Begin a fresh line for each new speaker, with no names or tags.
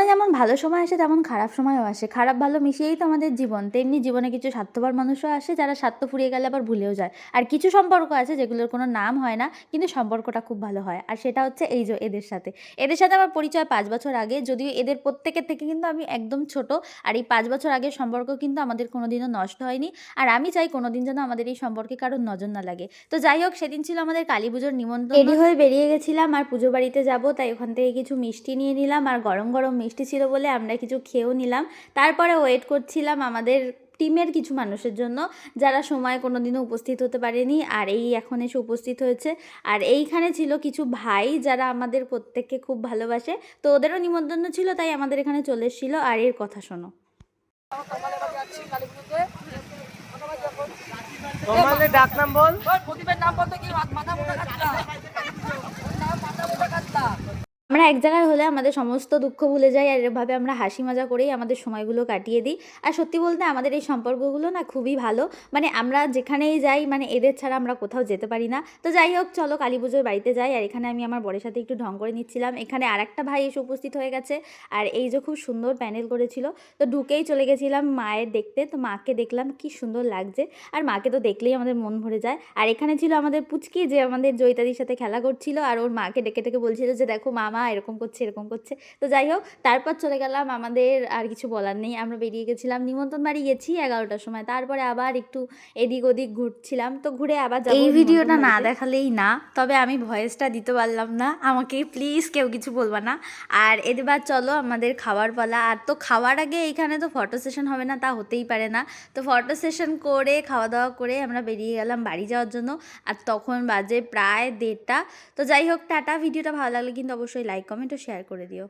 যেমন ভালো সময় আসে তেমন খারাপ সময়ও আসে। খারাপ ভালো মিশিয়েই তো আমাদের জীবন। তেমনি জীবনে কিছু স্বার্থপর মানুষও আসে যারা স্বার্থ ফুরিয়ে গেলে আবার ভুলেও যায়। আর কিছু সম্পর্ক আছে যেগুলোর কোনো নাম হয় না কিন্তু সম্পর্কটা খুব ভালো হয়। আর সেটা হচ্ছে এই যে এদের সাথে। এদের সাথে আমার পরিচয় ৫ বছর আগে। যদিও এদের প্রত্যেকের থেকে কিন্তু আমি একদম ছোট। আর এই ৫ বছর আগের সম্পর্ক কিন্তু আমাদের কোনোদিনও নষ্ট হয়নি। আর আমি চাই কোনোদিন যেন আমাদের এই সম্পর্কে কারোর নজর না লাগে। তো যাই হোক, সেদিন ছিল আমাদের কালীপুজোর নিমন্ত্রণ। রেডি হয়ে বেরিয়ে গেছিলাম আর পুজো বাড়িতে যাব, তাই ওখান থেকে কিছু মিষ্টি নিয়ে নিলাম। আর গরম গরম মিষ্টি ছিল বলে আমরা কিছু খেয়েও নিলাম। তারপরে ওয়েট করছিলাম আমাদের টিমের কিছু মানুষের জন্য, যারা সময় কোনোদিনও উপস্থিত হতে পারেনি আর এই এখন এসে উপস্থিত হয়েছে। আর এইখানে ছিল কিছু ভাই যারা আমাদের প্রত্যেককে খুব ভালোবাসে, তো ওদেরও নিমন্ত্রণ ছিল, তাই আমাদের এখানে চলে এসেছিল। আর এর কথা শোনো।
তোমাদের ডাক নাম বল।
প্রদীপের নাম বলতে কি মাথা মোটা কাটলা, মাথা মোটা কাটলা।
আমরা এক জায়গায় হলে আমাদের সমস্ত দুঃখ ভুলে যাই আর এভাবে আমরা হাসি মজা করেই আমাদের সময়গুলো কাটিয়ে দিই। আর সত্যি বলতে আমাদের এই সম্পর্কগুলো না খুবই ভালো। মানে আমরা যেখানেই যাই, মানে এদের ছাড়া আমরা কোথাও যেতে পারি না। তো যাই হোক, চলো কালী পুজোর বাড়িতে যাই। আর এখানে আমি আমার বরের সাথে একটু ঢং করে নিচ্ছিলাম। এখানে আরেকটা ভাই এসে উপস্থিত হয়ে গেছে। আর এই যে খুব সুন্দর প্যান্ডেল করেছিল, তো ঢুকেই চলে গেছিলাম মায়ের দেখতে। তো মাকে দেখলাম, কি সুন্দর লাগছে। আর মাকে তো দেখলেই আমাদের মন ভরে যায়। আর এখানে ছিল আমাদের পুচকি, যে আমাদের জয়িতাদির সাথে খেলা করছিল আর ওর মাকে ডেকে ডেকে বলছিল যে দেখো মামা এরকম করছে এরকম করছে। তো যাই হোক, তারপর চলে গেলাম, আমাদের আর কিছু বলার নেই, আমরা বেরিয়ে গেছিলাম। নিমন্ত্রণ বাড়ি গেছি 11টার সময়, তারপরে আবার একটু এদিক ওদিক ঘুরছিলাম। তো ঘুরে আবার যাবো। এই ভিডিওটা না দেখালেই না, তবে আমি ভয়েসটা দিতে পারলাম না, আমাকে প্লিজ কেউ কিছু বলবা না। আর এবার চলো আমাদের খাওয়ার পালা। আর তো খাওয়ার আগে এইখানে তো ফটো সেশন হবে না তা হতেই পারে না। তো ফটো সেশন করে খাওয়া দাওয়া করে আমরা বেরিয়ে গেলাম বাড়ি যাওয়ার জন্য। আর তখন বাজে প্রায় 1:30। তো যাই হোক, টাটা। ভিডিওটা ভালো লাগলে কিন্তু অবশ্যই লাইক কমেন্ট ও শেয়ার করে দিও।